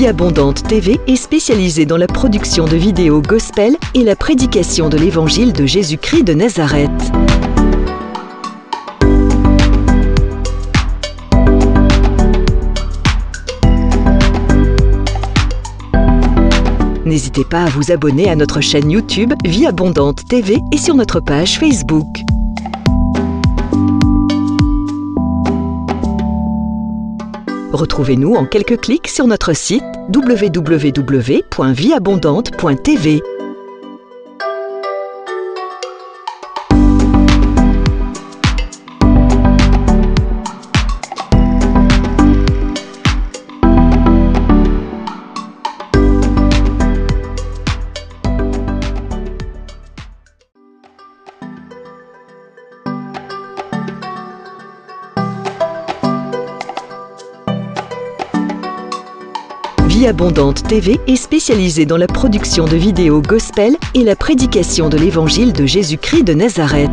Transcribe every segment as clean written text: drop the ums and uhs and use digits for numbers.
Vie Abondante TV est spécialisée dans la production de vidéos gospel et la prédication de l'évangile de Jésus-Christ de Nazareth. N'hésitez pas à vous abonner à notre chaîne YouTube Vie Abondante TV et sur notre page Facebook. Retrouvez-nous en quelques clics sur notre site www.vieabondante.tv. Vie Abondante TV est spécialisée dans la production de vidéos gospel et la prédication de l'évangile de Jésus-Christ de Nazareth.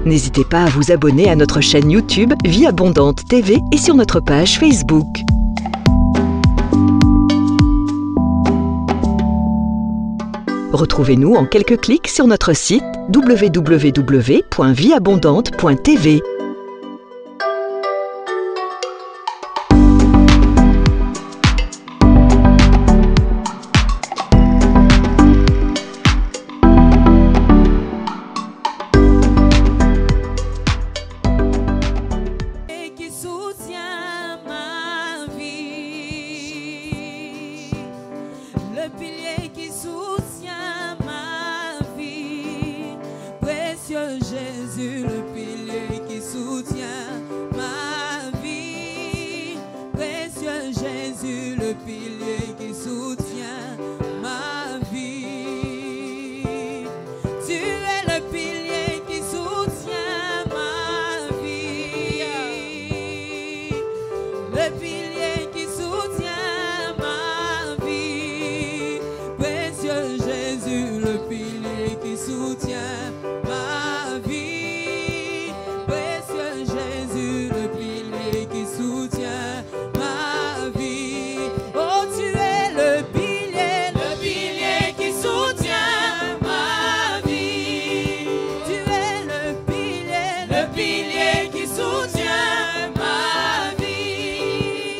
N'hésitez pas à vous abonner à notre chaîne YouTube Vie Abondante TV et sur notre page Facebook. Retrouvez-nous en quelques clics sur notre site www.vieabondante.tv. Qui soutient ma vie, le pilier qui soutient ma vie, précieux Jésus, le pilier qui soutient ma vie, précieux Jésus, le pilier qui soutient ma vie. Tu es le pilier qui soutient ma vie, le pilier qui soutient ma vie, précieux Jésus, le pilier qui soutient ma vie, précieux Jésus, le pilier qui soutient ma vie. Oh, tu es le pilier qui soutient ma vie. Tu es le pilier qui soutient ma vie.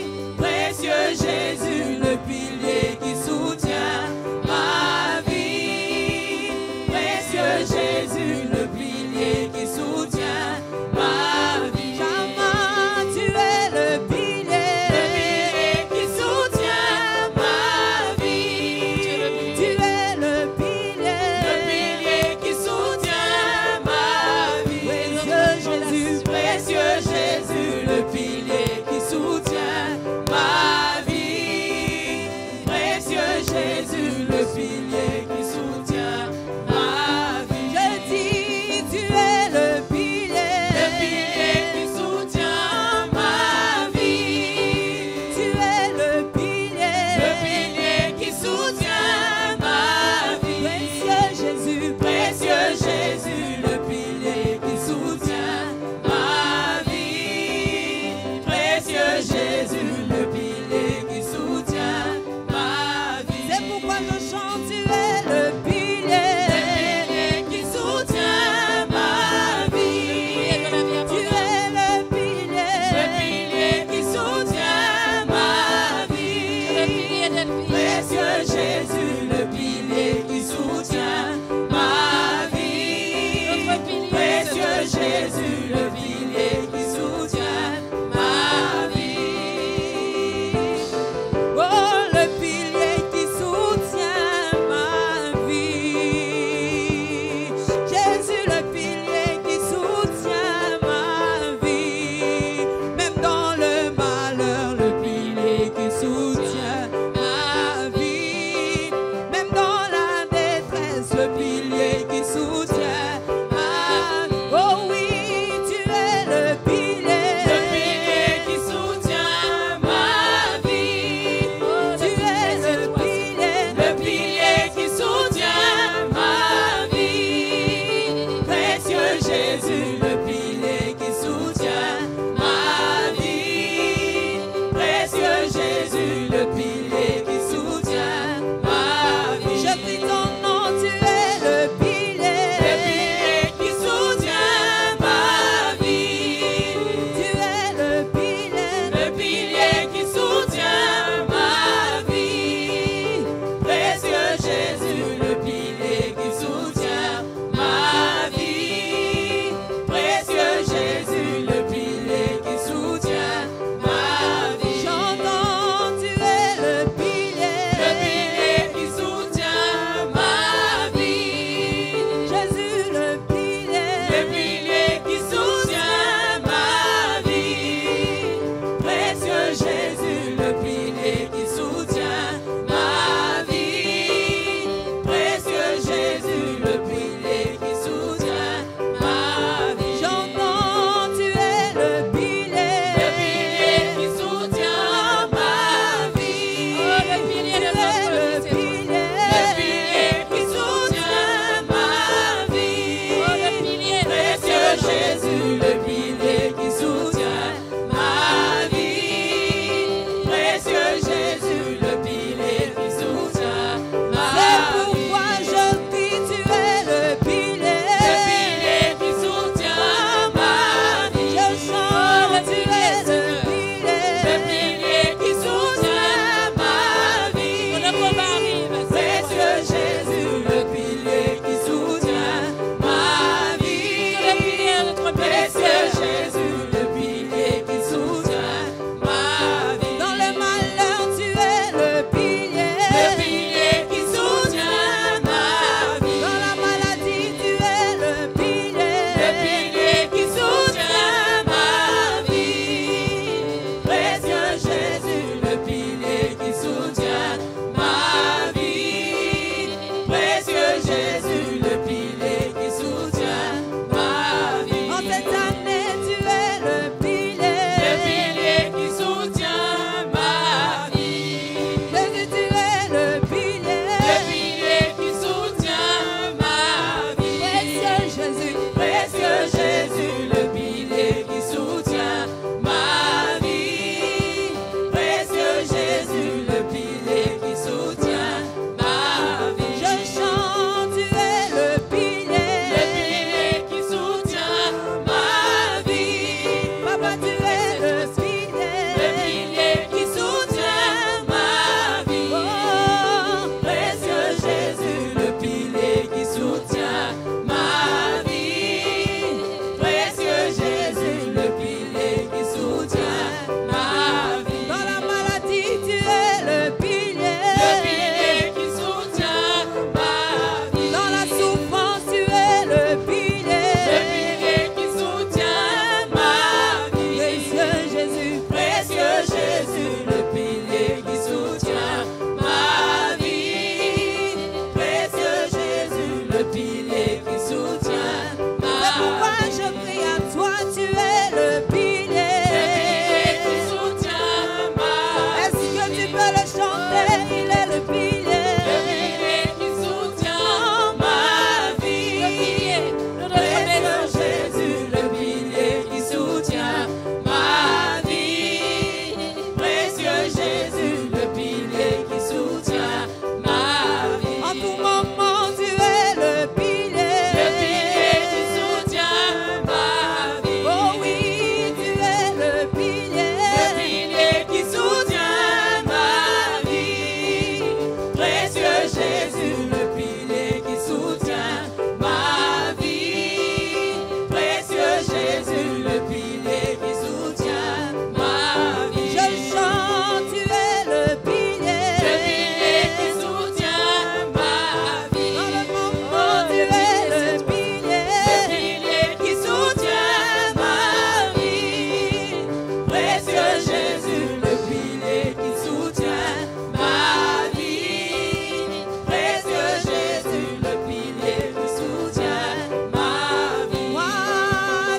précieux Jésus, le pilier qui soutient ma vie. Précieux Jésus, le pilier qui soutient ma vie. Moi,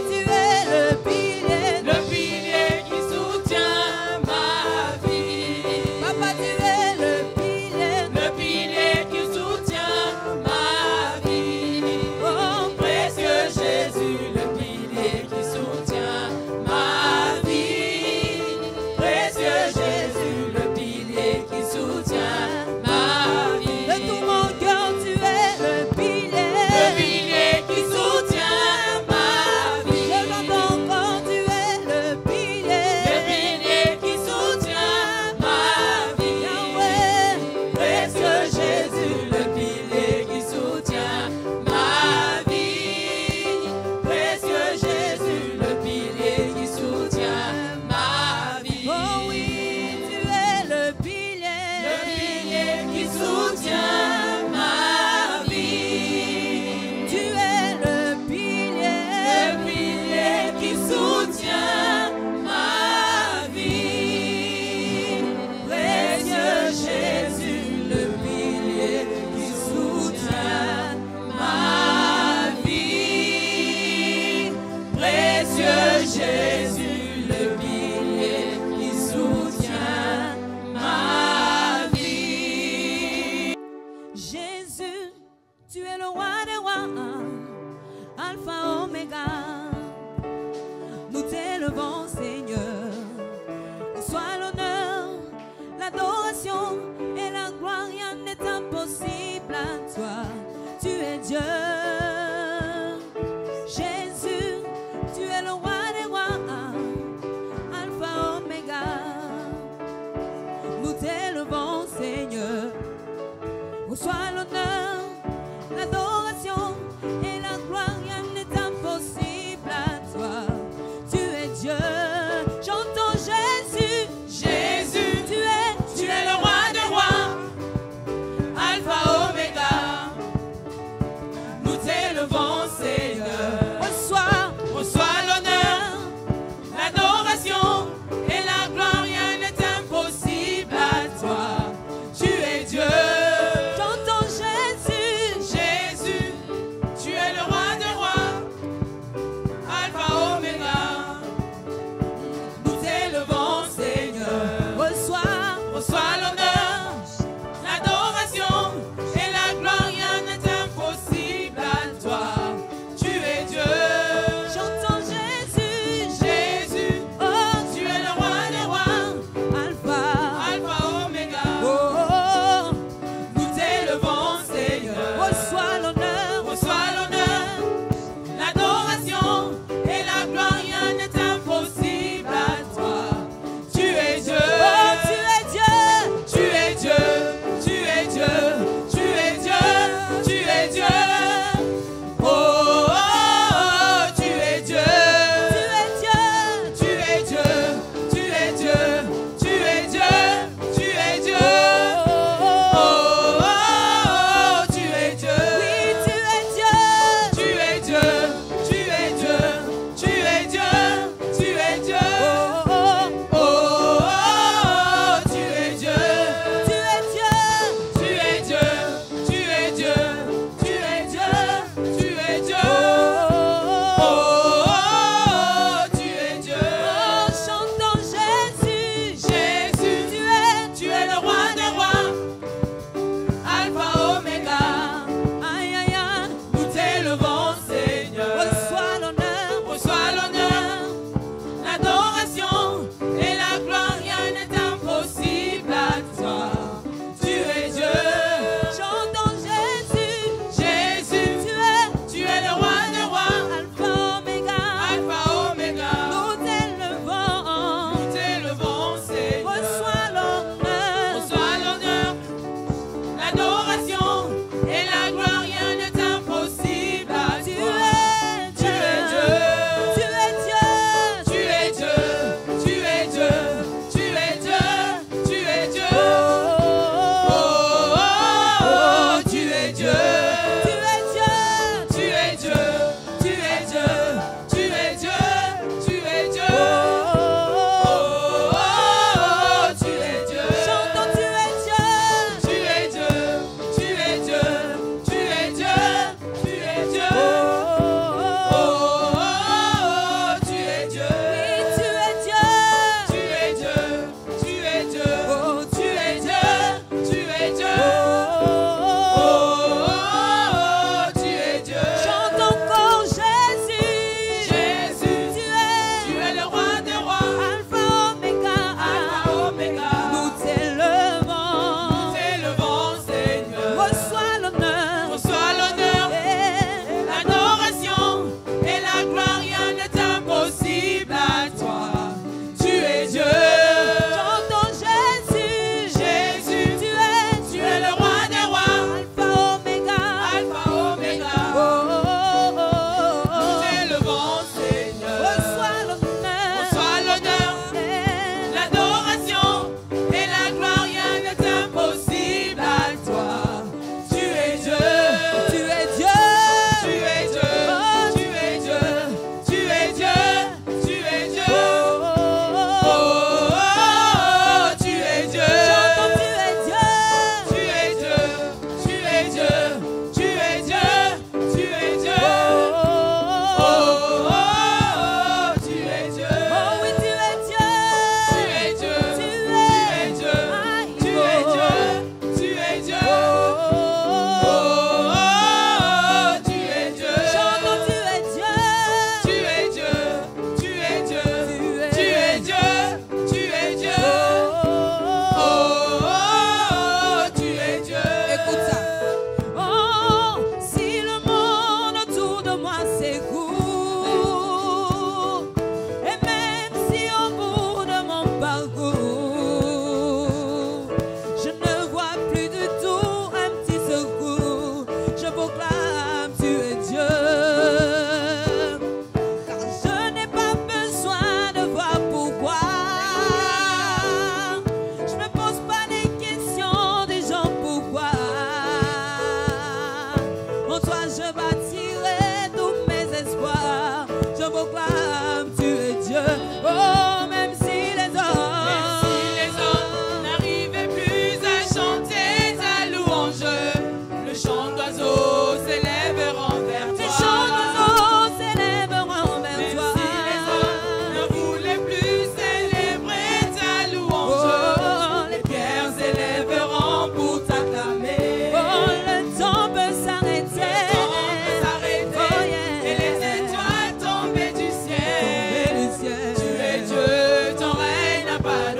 tu es le pilier qui soutient ma vie. Papa, tu es le pilier qui soutient ma vie. Oh, précieux Jésus, le pilier qui soutient ma vie.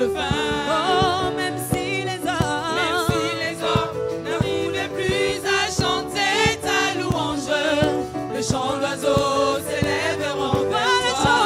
de fin. Oh, même si les hommes n'arrivaient plus à chanter ta louange, le chant d'oiseaux s'élèveront vers toi.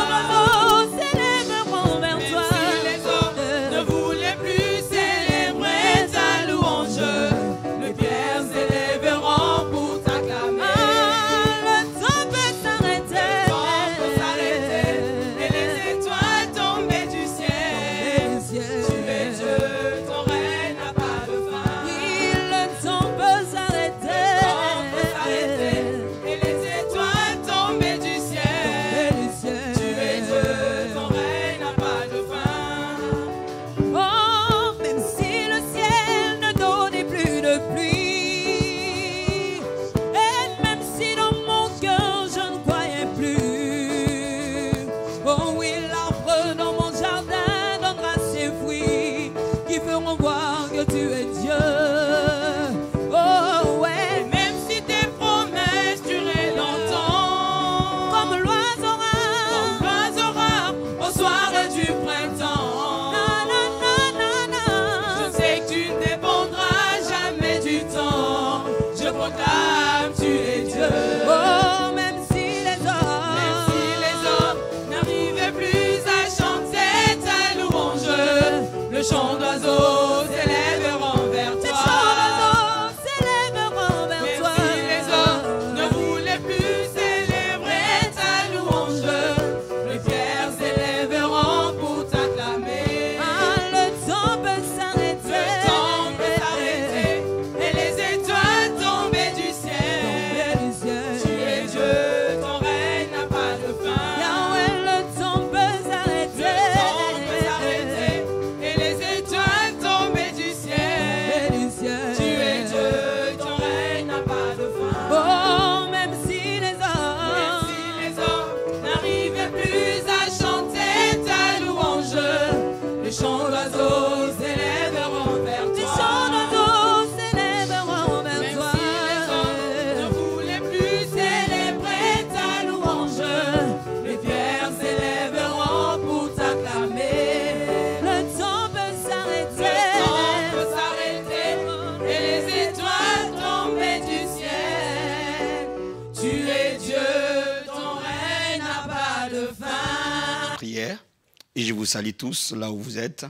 Et je vous salue tous là où vous êtes.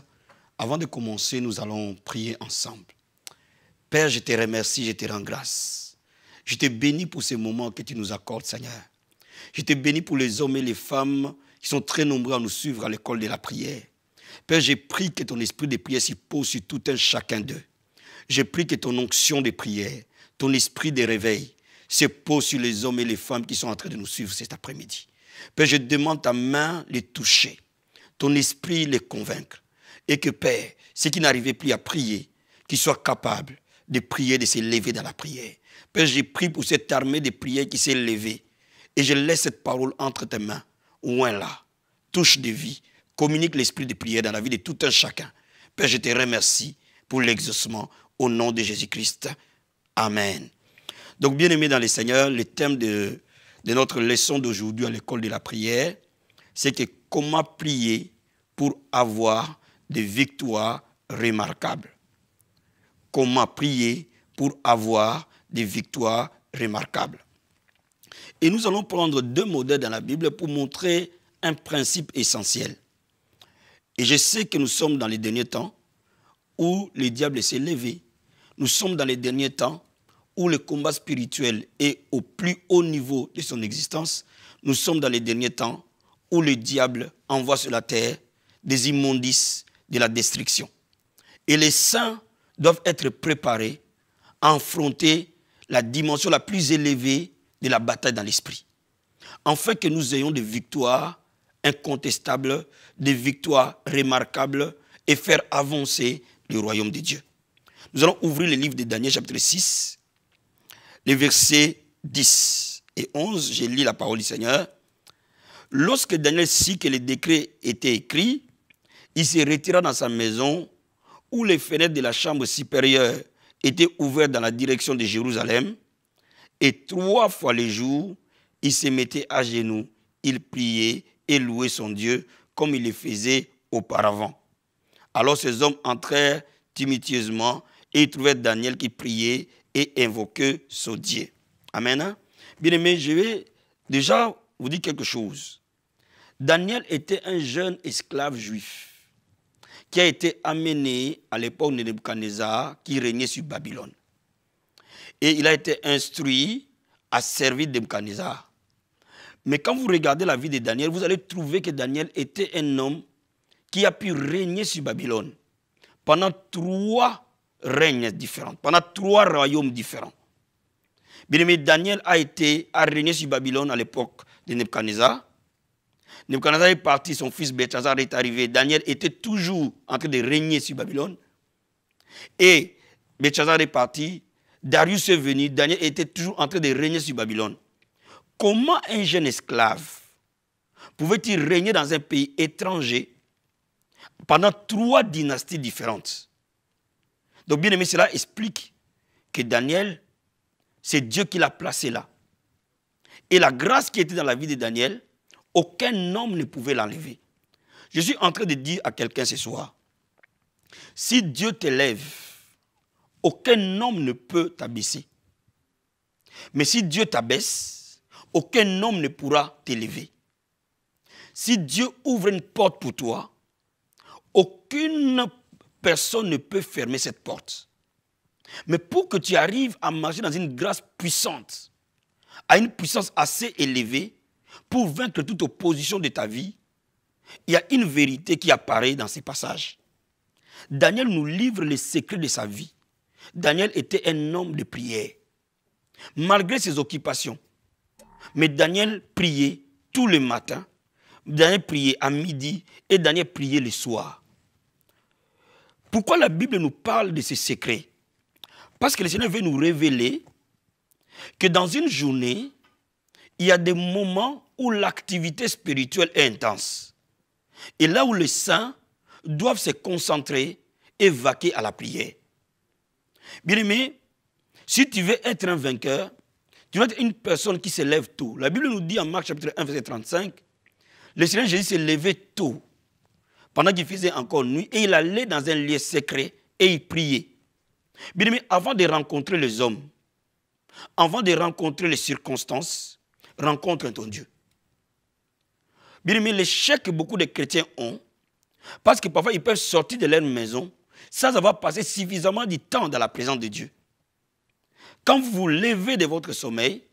Avant de commencer, nous allons prier ensemble. Père, je te remercie, je te rends grâce. Je te bénis pour ces moments que tu nous accordes, Seigneur. Je te bénis pour les hommes et les femmes qui sont très nombreux à nous suivre à l'école de la prière. Père, j'ai prie que ton esprit de prière s'y pose sur tout un chacun d'eux. Je prie que ton onction de prière, ton esprit de réveil, se pose sur les hommes et les femmes qui sont en train de nous suivre cet après-midi. Père, je demande ta main les toucher, ton esprit les convaincre. Et que, Père, ceux qui n'arrivaient plus à prier, qu'ils soient capables de prier, de se lever dans la prière. Père, j'ai prié pour cette armée de prière qui s'est levée. Et je laisse cette parole entre tes mains, loin là. Touche de vie, communique l'esprit de prière dans la vie de tout un chacun. Père, je te remercie pour l'exaucement au nom de Jésus-Christ. Amen. Donc, bien-aimés dans le Seigneur, le thème de notre leçon d'aujourd'hui à l'école de la prière, c'est que comment prier pour avoir des victoires remarquables. Comment prier pour avoir des victoires remarquables. Et nous allons prendre deux modèles dans la Bible pour montrer un principe essentiel. Et je sais que nous sommes dans les derniers temps où le diable s'est levé. Nous sommes dans les derniers temps où le combat spirituel est au plus haut niveau de son existence. Nous sommes dans les derniers temps où le diable envoie sur la terre des immondices, de la destruction. Et les saints doivent être préparés à affronter la dimension la plus élevée de la bataille dans l'esprit. Afin que nous ayons des victoires incontestables, des victoires remarquables et faire avancer le royaume de Dieu. Nous allons ouvrir le livre de Daniel chapitre 6, les versets 10 et 11. Je lis la parole du Seigneur. Lorsque Daniel sut que le décret était écrit, il se retira dans sa maison où les fenêtres de la chambre supérieure étaient ouvertes dans la direction de Jérusalem. Et 3 fois le jour, il se mettait à genoux, il priait et louait son Dieu comme il le faisait auparavant. Alors ces hommes entrèrent tumultueusement et ils trouvèrent Daniel qui priait et invoquait son Dieu. Amen. Hein? Bien aimé, je vais déjà vous dire quelque chose. Daniel était un jeune esclave juif qui a été amené à l'époque de Nebuchadnezzar qui régnait sur Babylone. Et il a été instruit à servir Nebuchadnezzar. Mais quand vous regardez la vie de Daniel, vous allez trouver que Daniel était un homme qui a pu régner sur Babylone pendant 3 règnes différents, pendant 3 royaumes différents. Bien aimé, Daniel a régné sur Babylone à l'époque de Nebuchadnezzar. Nebuchadnezzar est parti, son fils Belchazzar est arrivé. Daniel était toujours en train de régner sur Babylone. Et Belchazzar est parti, Darius est venu, Daniel était toujours en train de régner sur Babylone. Comment un jeune esclave pouvait-il régner dans un pays étranger pendant 3 dynasties différentes? Donc bien aimé, cela explique que Daniel, c'est Dieu qui l'a placé là. Et la grâce qui était dans la vie de Daniel, aucun homme ne pouvait l'enlever. Je suis en train de dire à quelqu'un ce soir, si Dieu t'élève, aucun homme ne peut t'abaisser. Mais si Dieu t'abaisse, aucun homme ne pourra t'élever. Si Dieu ouvre une porte pour toi, aucune personne ne peut fermer cette porte. Mais pour que tu arrives à marcher dans une grâce puissante, à une puissance assez élevée, pour vaincre toute opposition de ta vie, il y a une vérité qui apparaît dans ces passages. Daniel nous livre les secrets de sa vie. Daniel était un homme de prière, malgré ses occupations. Mais Daniel priait tous les matins, Daniel priait à midi et Daniel priait le soir. Pourquoi la Bible nous parle de ces secrets? Parce que le Seigneur veut nous révéler que dans une journée, il y a des moments où l'activité spirituelle est intense. Et là où les saints doivent se concentrer et vaquer à la prière. Bien aimé, si tu veux être un vainqueur, tu dois être une personne qui se lève tôt. La Bible nous dit en Marc chapitre 1, verset 35, le Seigneur Jésus s'est levé tôt, pendant qu'il faisait encore nuit, et il allait dans un lieu secret et il priait. Bien aimé, avant de rencontrer les hommes, avant de rencontrer les circonstances, rencontre ton Dieu. Bien aimé, l'échec que beaucoup de chrétiens ont, parce que parfois ils peuvent sortir de leur maison sans avoir passé suffisamment de temps dans la présence de Dieu. Quand vous vous levez de votre sommeil,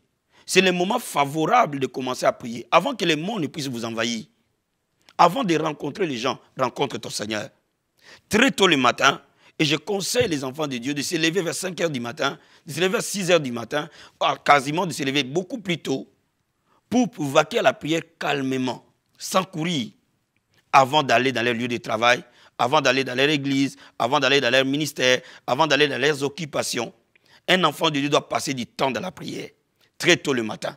c'est le moment favorable de commencer à prier, avant que le monde ne puisse vous envahir. Avant de rencontrer les gens, rencontre ton Seigneur. Très tôt le matin, et je conseille les enfants de Dieu de se lever vers 5 h du matin, de se lever vers 6 h du matin, quasiment de se lever beaucoup plus tôt, pour vaquer à la prière calmement, sans courir, avant d'aller dans leur lieu de travail, avant d'aller dans leur église, avant d'aller dans leur ministère, avant d'aller dans leurs occupations. Un enfant de Dieu doit passer du temps dans la prière, très tôt le matin.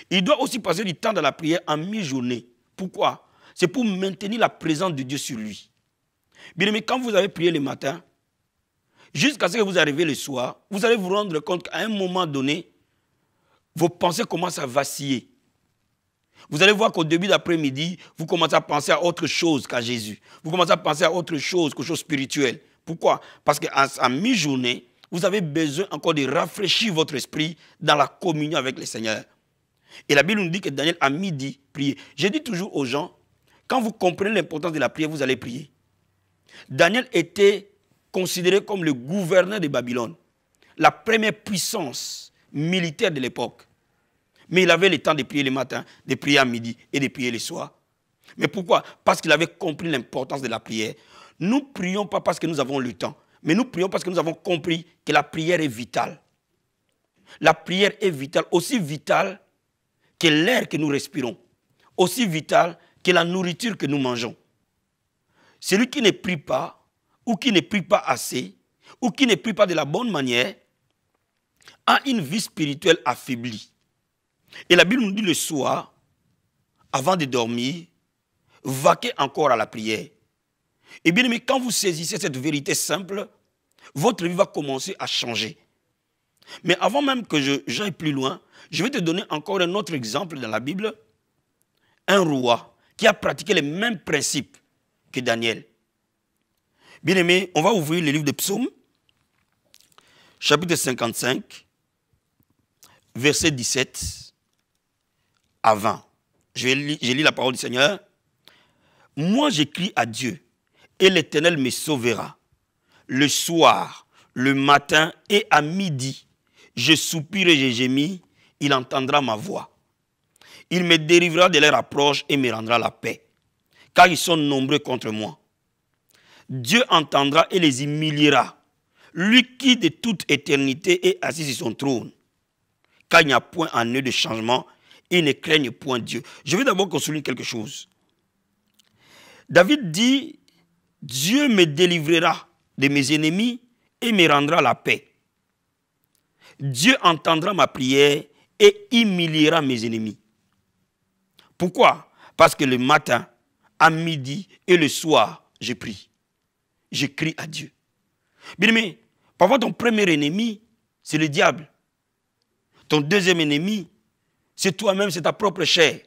Il doit aussi passer du temps dans la prière en mi-journée. Pourquoi? C'est pour maintenir la présence de Dieu sur lui. Bien aimé, quand vous avez prié le matin, jusqu'à ce que vous arrivez le soir, vous allez vous rendre compte qu'à un moment donné, vos pensées commencent à vaciller. Vous allez voir qu'au début d'après-midi, vous commencez à penser à autre chose qu'à Jésus. Vous commencez à penser à autre chose qu'aux choses spirituelles. Pourquoi? Parce qu'à mi-journée, vous avez besoin encore de rafraîchir votre esprit dans la communion avec le Seigneur. Et la Bible nous dit que Daniel, à midi, priait. Je dis toujours aux gens, quand vous comprenez l'importance de la prière, vous allez prier. Daniel était considéré comme le gouverneur de Babylone, la première puissance militaire de l'époque. Mais il avait le temps de prier le matin, de prier à midi et de prier le soir. Mais pourquoi? Parce qu'il avait compris l'importance de la prière. Nous ne prions pas parce que nous avons le temps, mais nous prions parce que nous avons compris que la prière est vitale. La prière est vitale, aussi vitale que l'air que nous respirons, aussi vitale que la nourriture que nous mangeons. Celui qui ne prie pas, ou qui ne prie pas assez, ou qui ne prie pas de la bonne manière, a une vie spirituelle affaiblie. Et la Bible nous dit le soir, avant de dormir, vaquez encore à la prière. Et bien aimé, quand vous saisissez cette vérité simple, votre vie va commencer à changer. Mais avant même que j'aille plus loin, je vais te donner encore un autre exemple dans la Bible. Un roi qui a pratiqué les mêmes principes que Daniel. Bien-aimés, on va ouvrir le livre de Psaumes, chapitre 55, verset 17 à 20. J'ai lu la parole du Seigneur. Moi, j'écris à Dieu, et l'Éternel me sauvera. Le soir, le matin et à midi, je soupire et je gémis, il entendra ma voix. Il me délivrera de leur approche et me rendra la paix, car ils sont nombreux contre moi. Dieu entendra et les humiliera, lui qui de toute éternité est assis sur son trône, car il n'y a point en eux de changement, ils ne craignent point Dieu. Je veux d'abord qu'on souligne quelque chose. David dit, Dieu me délivrera de mes ennemis et me rendra la paix. Dieu entendra ma prière et humiliera mes ennemis. Pourquoi? Parce que le matin, à midi et le soir, je prie. Je crie à Dieu. Bien aimé, parfois ton premier ennemi, c'est le diable. Ton deuxième ennemi, c'est toi-même, c'est ta propre chair.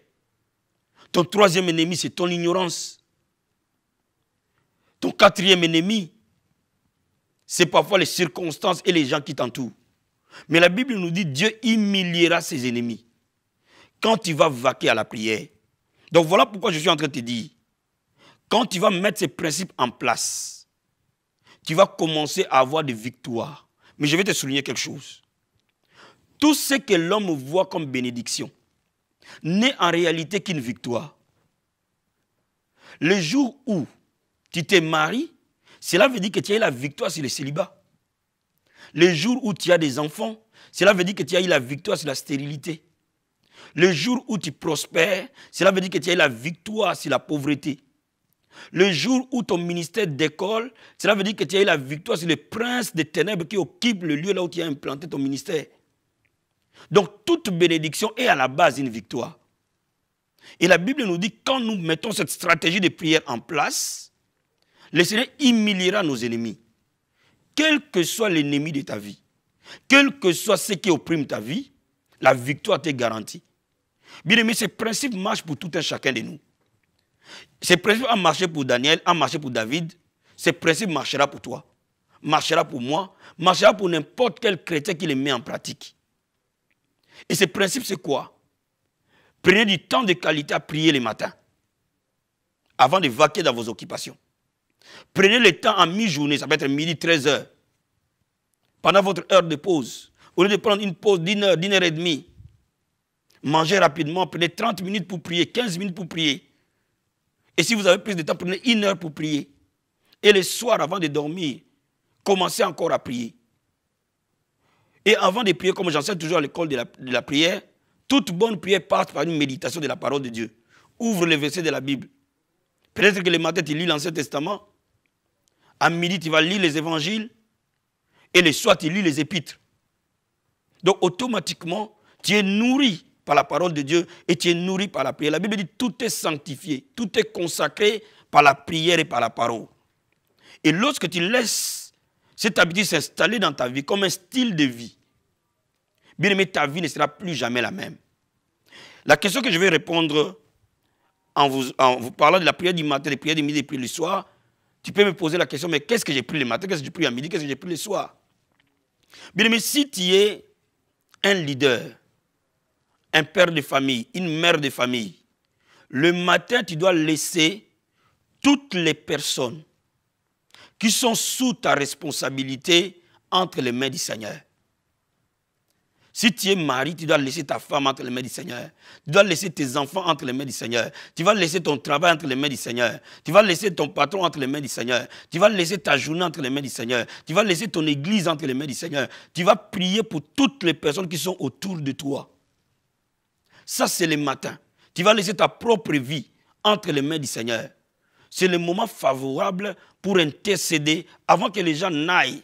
Ton troisième ennemi, c'est ton ignorance. Ton quatrième ennemi, c'est parfois les circonstances et les gens qui t'entourent. Mais la Bible nous dit, Dieu humiliera ses ennemis quand tu vas vaquer à la prière. Donc voilà pourquoi je suis en train de te dire, quand tu vas mettre ces principes en place, tu vas commencer à avoir des victoires. Mais je vais te souligner quelque chose. Tout ce que l'homme voit comme bénédiction n'est en réalité qu'une victoire. Le jour où tu te maries, cela veut dire que tu as eu la victoire sur le célibat. Le jour où tu as des enfants, cela veut dire que tu as eu la victoire sur la stérilité. Le jour où tu prospères, cela veut dire que tu as eu la victoire sur la pauvreté. Le jour où ton ministère décolle, cela veut dire que tu as eu la victoire sur le prince des ténèbres qui occupe le lieu là où tu as implanté ton ministère. Donc toute bénédiction est à la base une victoire. Et la Bible nous dit, quand nous mettons cette stratégie de prière en place, le Seigneur humiliera nos ennemis. Quel que soit l'ennemi de ta vie, quel que soit ce qui opprime ta vie, la victoire t'est garantie. Bien aimé, ces principes marchent pour tout un chacun de nous. Ces principes ont marché pour Daniel, ont marché pour David. Ces principes marchera pour toi, marchera pour moi, marchera pour n'importe quel chrétien qui les met en pratique. Et ces principes, c'est quoi? Prenez du temps de qualité à prier le matin, avant de vaquer dans vos occupations. Prenez le temps en mi-journée, ça peut être midi, 13h, pendant votre heure de pause. Au lieu de prendre une pause d'1 heure, d'1 heure et demie, mangez rapidement, prenez 30 minutes pour prier, 15 minutes pour prier. Et si vous avez plus de temps, prenez 1 heure pour prier. Et le soir, avant de dormir, commencez encore à prier. Et avant de prier, comme j'enseigne toujours à l'école de la prière, toute bonne prière passe par une méditation de la parole de Dieu. Ouvre les versets de la Bible. Peut-être que le matin, tu lis l'Ancien Testament. À midi, tu vas lire les évangiles. Et le soir, tu lis les épîtres. Donc, automatiquement, tu es nourri par la parole de Dieu et tu es nourri par la prière. La Bible dit tout est sanctifié, tout est consacré par la prière et par la parole. Et lorsque tu laisses cette habitude s'installer dans ta vie comme un style de vie, bien aimé, ta vie ne sera plus jamais la même. La question que je vais répondre en vous parlant de la prière du matin, des prières du midi et des prières du soir, tu peux me poser la question, mais qu'est-ce que j'ai pris le matin, qu'est-ce que j'ai pris à midi, qu'est-ce que j'ai pris le soir? Bien aimé, si tu es un leader, un père de famille, une mère de famille, le matin, tu dois laisser toutes les personnes qui sont sous ta responsabilité entre les mains du Seigneur. Si tu es mari, tu dois laisser ta femme entre les mains du Seigneur. Tu dois laisser tes enfants entre les mains du Seigneur. Tu vas laisser ton travail entre les mains du Seigneur. Tu vas laisser ton patron entre les mains du Seigneur. Tu vas laisser ta journée entre les mains du Seigneur. Tu vas laisser ton église entre les mains du Seigneur. Tu vas prier pour toutes les personnes qui sont autour de toi. Ça, c'est le matin. Tu vas laisser ta propre vie entre les mains du Seigneur. C'est le moment favorable pour intercéder avant que les gens n'aillent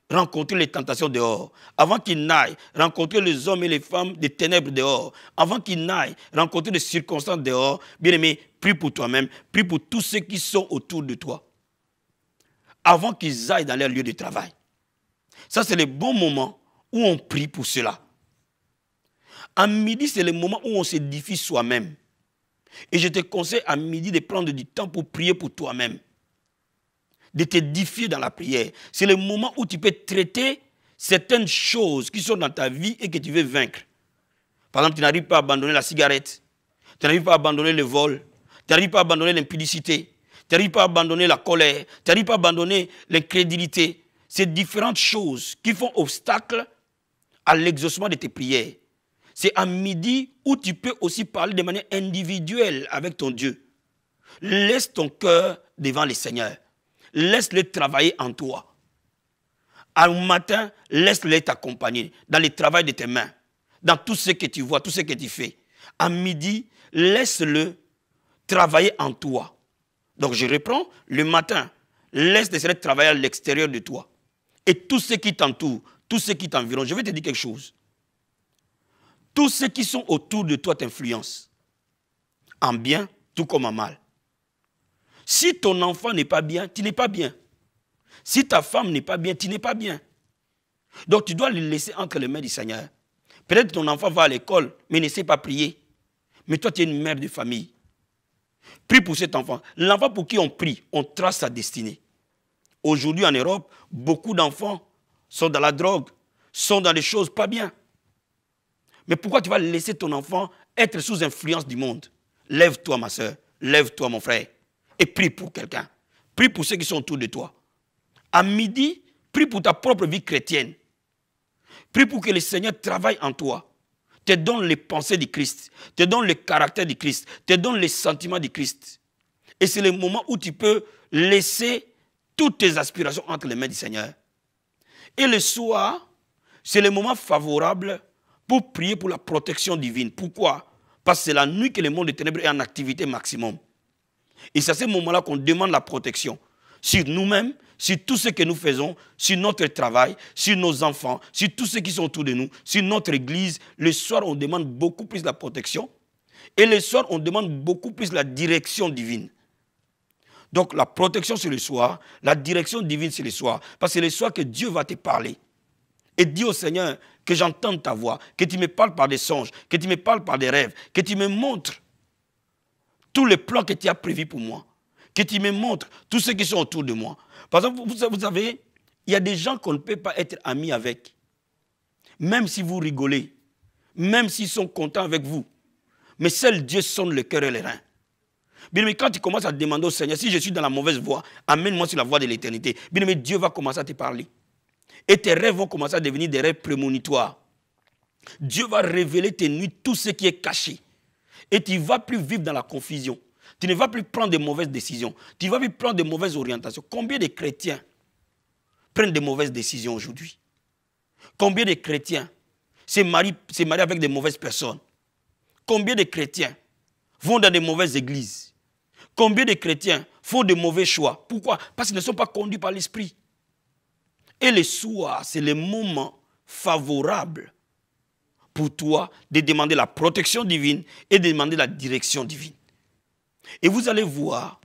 rencontrer les tentations dehors, avant qu'ils n'aillent rencontrer les hommes et les femmes des ténèbres dehors, avant qu'ils n'aillent rencontrer les circonstances dehors. Bien aimé, prie pour toi-même, prie pour tous ceux qui sont autour de toi, avant qu'ils aillent dans leur lieu de travail. Ça, c'est le bon moment où on prie pour cela. À midi, c'est le moment où on s'édifie soi-même. Et je te conseille à midi de prendre du temps pour prier pour toi-même. de t'édifier dans la prière. C'est le moment où tu peux traiter certaines choses qui sont dans ta vie et que tu veux vaincre. Par exemple, tu n'arrives pas à abandonner la cigarette, tu n'arrives pas à abandonner le vol, tu n'arrives pas à abandonner l'impudicité, tu n'arrives pas à abandonner la colère, tu n'arrives pas à abandonner l'incrédulité. C'est différentes choses qui font obstacle à l'exaucement de tes prières. C'est à midi où tu peux aussi parler de manière individuelle avec ton Dieu. Laisse ton cœur devant le Seigneur. Laisse-le travailler en toi. Au matin, laisse-le t'accompagner dans le travail de tes mains, dans tout ce que tu vois, tout ce que tu fais. À midi, laisse-le travailler en toi. Donc je reprends, le matin, laisse le Seigneur travailler à l'extérieur de toi. Et tout ce qui t'entoure, tout ce qui t'environne, je vais te dire quelque chose. Tous ceux qui sont autour de toi t'influencent, en bien tout comme en mal. Si ton enfant n'est pas bien, tu n'es pas bien. Si ta femme n'est pas bien, tu n'es pas bien. Donc tu dois le laisser entre les mains du Seigneur. Peut-être ton enfant va à l'école, mais ne sait pas prier. Mais toi, tu es une mère de famille. Prie pour cet enfant. L'enfant pour qui on prie, on trace sa destinée. Aujourd'hui en Europe, beaucoup d'enfants sont dans la drogue, sont dans des choses pas bien. Mais pourquoi tu vas laisser ton enfant être sous influence du monde? Lève-toi, ma soeur, lève-toi, mon frère, et prie pour quelqu'un. Prie pour ceux qui sont autour de toi. À midi, prie pour ta propre vie chrétienne. Prie pour que le Seigneur travaille en toi, te donne les pensées du Christ, te donne le caractère du Christ, te donne les sentiments du Christ. Et c'est le moment où tu peux laisser toutes tes aspirations entre les mains du Seigneur. Et le soir, c'est le moment favorable pour prier pour la protection divine. Pourquoi? Parce que c'est la nuit que le monde des ténèbres est en activité maximum. Et c'est à ce moment-là qu'on demande la protection sur nous-mêmes, sur tout ce que nous faisons, sur notre travail, sur nos enfants, sur tous ceux qui sont autour de nous, sur notre église. Le soir, on demande beaucoup plus la protection. Et le soir, on demande beaucoup plus la direction divine. Donc la protection c'est le soir, la direction divine c'est le soir. Parce que c'est le soir que Dieu va te parler. Et dis au Seigneur que j'entende ta voix, que tu me parles par des songes, que tu me parles par des rêves, que tu me montres tous les plans que tu as prévus pour moi, que tu me montres tous ceux qui sont autour de moi. Par exemple, vous savez, il y a des gens qu'on ne peut pas être amis avec. Même si vous rigolez, même s'ils sont contents avec vous. Mais seul Dieu sonne le cœur et les reins. Bien aimé, quand tu commences à demander au Seigneur, si je suis dans la mauvaise voie, amène-moi sur la voie de l'éternité. Bien aimé, Dieu va commencer à te parler. Et tes rêves vont commencer à devenir des rêves prémonitoires. Dieu va révéler tes nuits, tout ce qui est caché. Et tu ne vas plus vivre dans la confusion. Tu ne vas plus prendre de mauvaises décisions. Tu ne vas plus prendre de mauvaises orientations. Combien de chrétiens prennent de mauvaises décisions aujourd'hui? Combien de chrétiens se marient avec de mauvaises personnes? Combien de chrétiens vont dans de mauvaises églises? Combien de chrétiens font de mauvais choix? Pourquoi? Parce qu'ils ne sont pas conduits par l'esprit. Et le soir, c'est le moment favorable pour toi de demander la protection divine et de demander la direction divine. Et vous allez voir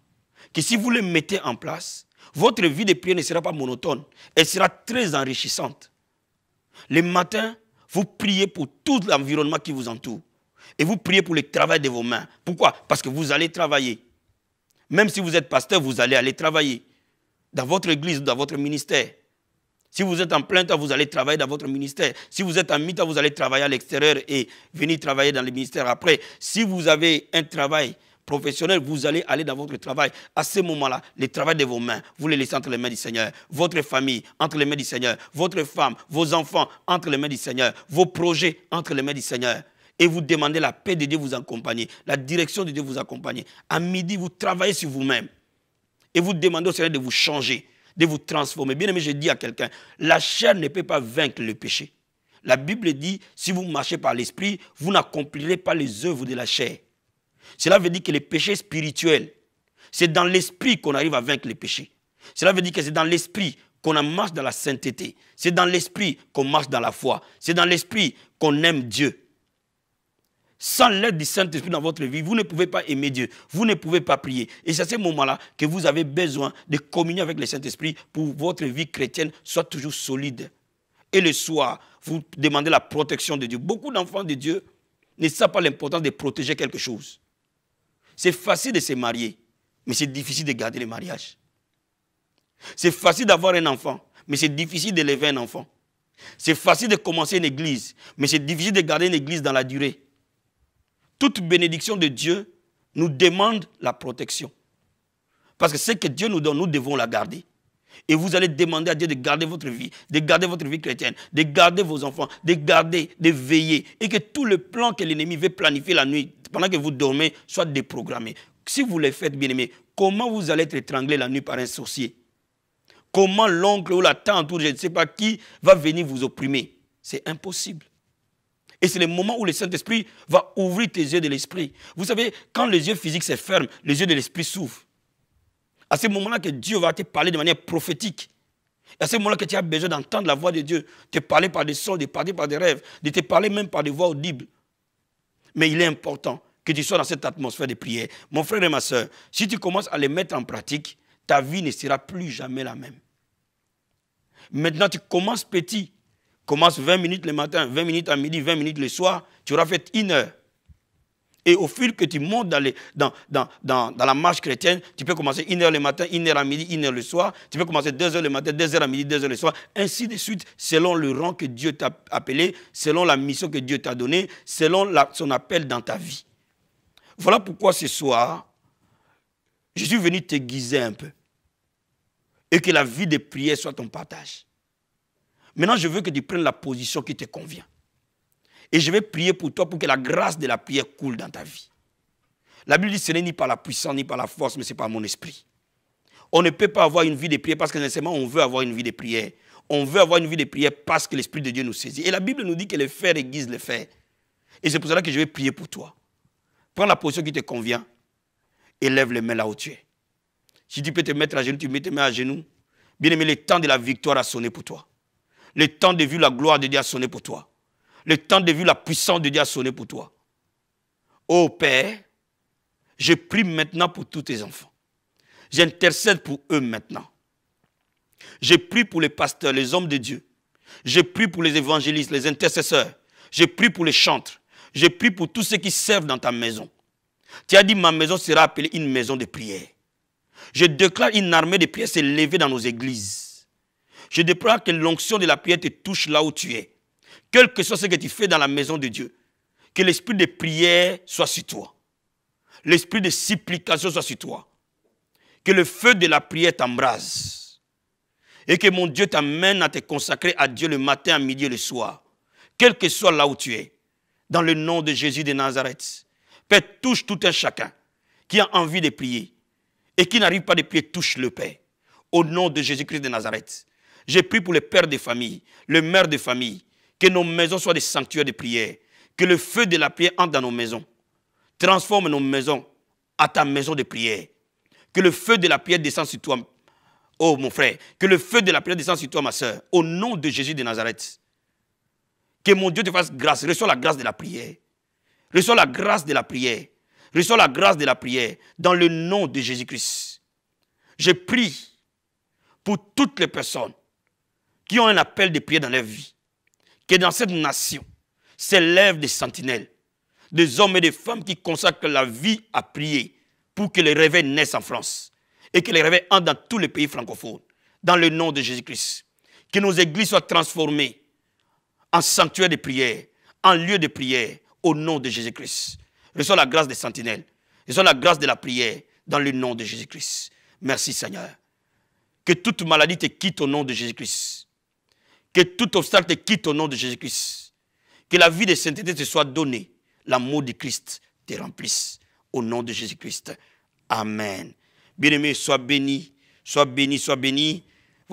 que si vous le mettez en place, votre vie de prière ne sera pas monotone. Elle sera très enrichissante. Le matin, vous priez pour tout l'environnement qui vous entoure. Et vous priez pour le travail de vos mains. Pourquoi? Parce que vous allez travailler. Même si vous êtes pasteur, vous allez aller travailler. Dans votre église, dans votre ministère. Si vous êtes en plein temps, vous allez travailler dans votre ministère. Si vous êtes en mi-temps, vous allez travailler à l'extérieur et venir travailler dans le ministère après. Si vous avez un travail professionnel, vous allez aller dans votre travail. À ce moment-là, le travail de vos mains, vous le laissez entre les mains du Seigneur. Votre famille, entre les mains du Seigneur. Votre femme, vos enfants, entre les mains du Seigneur. Vos projets, entre les mains du Seigneur. Et vous demandez la paix de Dieu vous accompagner, la direction de Dieu vous accompagner. À midi, vous travaillez sur vous-même. Et vous demandez au Seigneur de vous changer, de vous transformer. Bien aimé, je dis à quelqu'un, la chair ne peut pas vaincre le péché. La Bible dit, si vous marchez par l'esprit, vous n'accomplirez pas les œuvres de la chair. Cela veut dire que le péché spirituel, c'est dans l'esprit qu'on arrive à vaincre le péché. Cela veut dire que c'est dans l'esprit qu'on marche dans la sainteté. C'est dans l'esprit qu'on marche dans la foi. C'est dans l'esprit qu'on aime Dieu. Sans l'aide du Saint-Esprit dans votre vie, vous ne pouvez pas aimer Dieu. Vous ne pouvez pas prier. Et c'est à ce moment-là que vous avez besoin de communier avec le Saint-Esprit pour que votre vie chrétienne soit toujours solide. Et le soir, vous demandez la protection de Dieu. Beaucoup d'enfants de Dieu ne savent pas l'importance de protéger quelque chose. C'est facile de se marier, mais c'est difficile de garder le mariage. C'est facile d'avoir un enfant, mais c'est difficile d'élever un enfant. C'est facile de commencer une église, mais c'est difficile de garder une église dans la durée. Toute bénédiction de Dieu nous demande la protection. Parce que ce que Dieu nous donne, nous devons la garder. Et vous allez demander à Dieu de garder votre vie chrétienne, de garder vos enfants, de garder, de veiller. Et que tout le plan que l'ennemi veut planifier la nuit, pendant que vous dormez, soit déprogrammé. Si vous le faites, bien aimé, comment vous allez être étranglé la nuit par un sorcier? Comment l'oncle ou la tante ou je ne sais pas qui va venir vous opprimer? C'est impossible. Et c'est le moment où le Saint-Esprit va ouvrir tes yeux de l'esprit. Vous savez, quand les yeux physiques se ferment, les yeux de l'esprit s'ouvrent. À ce moment-là que Dieu va te parler de manière prophétique. Et à ce moment-là que tu as besoin d'entendre la voix de Dieu, te parler par des sons, de parler par des rêves, de te parler même par des voix audibles. Mais il est important que tu sois dans cette atmosphère de prière. Mon frère et ma soeur, si tu commences à les mettre en pratique, ta vie ne sera plus jamais la même. Maintenant, tu commences petit. Commence 20 minutes le matin, 20 minutes à midi, 20 minutes le soir. Tu auras fait 1 heure. Et au fil que tu montes dans la marche chrétienne, tu peux commencer 1 heure le matin, 1 heure à midi, 1 heure le soir. Tu peux commencer 2 heures le matin, 2 heures à midi, 2 heures le soir. Ainsi de suite, selon le rang que Dieu t'a appelé, selon la mission que Dieu t'a donnée, selon son appel dans ta vie. Voilà pourquoi ce soir, je suis venu t'aiguiser un peu. Et que la vie de prière soit ton partage. Maintenant, je veux que tu prennes la position qui te convient. Et je vais prier pour toi pour que la grâce de la prière coule dans ta vie. La Bible dit que ce n'est ni par la puissance, ni par la force, mais c'est par mon esprit. On ne peut pas avoir une vie de prière parce que nécessairement on veut avoir une vie de prière. On veut avoir une vie de prière parce que l'Esprit de Dieu nous saisit. Et la Bible nous dit que le fer aiguise le fer. Et c'est pour cela que je vais prier pour toi. Prends la position qui te convient et lève les mains là où tu es. Si tu peux te mettre à genoux, tu mets tes mains à genoux. Bien aimé, le temps de la victoire a sonné pour toi. Le temps de vivre la gloire de Dieu a sonné pour toi. Le temps de vivre la puissance de Dieu a sonné pour toi. Ô Père, je prie maintenant pour tous tes enfants. J'intercède pour eux maintenant. Je prie pour les pasteurs, les hommes de Dieu. Je prie pour les évangélistes, les intercesseurs. Je prie pour les chantres. Je prie pour tous ceux qui servent dans ta maison. Tu as dit, ma maison sera appelée une maison de prière. Je déclare une armée de prière s'élever dans nos églises. Je déclare que l'onction de la prière te touche là où tu es. Quel que soit ce que tu fais dans la maison de Dieu, que l'esprit de prière soit sur toi. L'esprit de supplication soit sur toi. Que le feu de la prière t'embrase. Et que mon Dieu t'amène à te consacrer à Dieu le matin, à midi et le soir. Quel que soit là où tu es. Dans le nom de Jésus de Nazareth. Père, touche tout un chacun qui a envie de prier. Et qui n'arrive pas de prier, touche le Père. Au nom de Jésus-Christ de Nazareth. Je prie pour les pères de famille, les mères de famille. Que nos maisons soient des sanctuaires de prière. Que le feu de la prière entre dans nos maisons. Transforme nos maisons à ta maison de prière. Que le feu de la prière descende sur toi, oh mon frère. Que le feu de la prière descende sur toi, ma soeur. Au nom de Jésus de Nazareth. Que mon Dieu te fasse grâce. Reçois la grâce de la prière. Reçois la grâce de la prière. Reçois la grâce de la prière. Dans le nom de Jésus-Christ. Je prie pour toutes les personnes qui ont un appel de prière dans leur vie. Que dans cette nation s'élèvent des sentinelles, des hommes et des femmes qui consacrent la vie à prier pour que les réveils naissent en France et que les réveils entrent dans tous les pays francophones, dans le nom de Jésus-Christ. Que nos églises soient transformées en sanctuaires de prière, en lieux de prière, au nom de Jésus-Christ. Reçois la grâce des sentinelles, reçois la grâce de la prière, dans le nom de Jésus-Christ. Merci Seigneur. Que toute maladie te quitte au nom de Jésus-Christ. Que tout obstacle te quitte au nom de Jésus-Christ. Que la vie de sainteté te soit donnée. L'amour de Christ te remplisse. Au nom de Jésus-Christ. Amen. Bien-aimé, sois béni, sois béni, sois béni.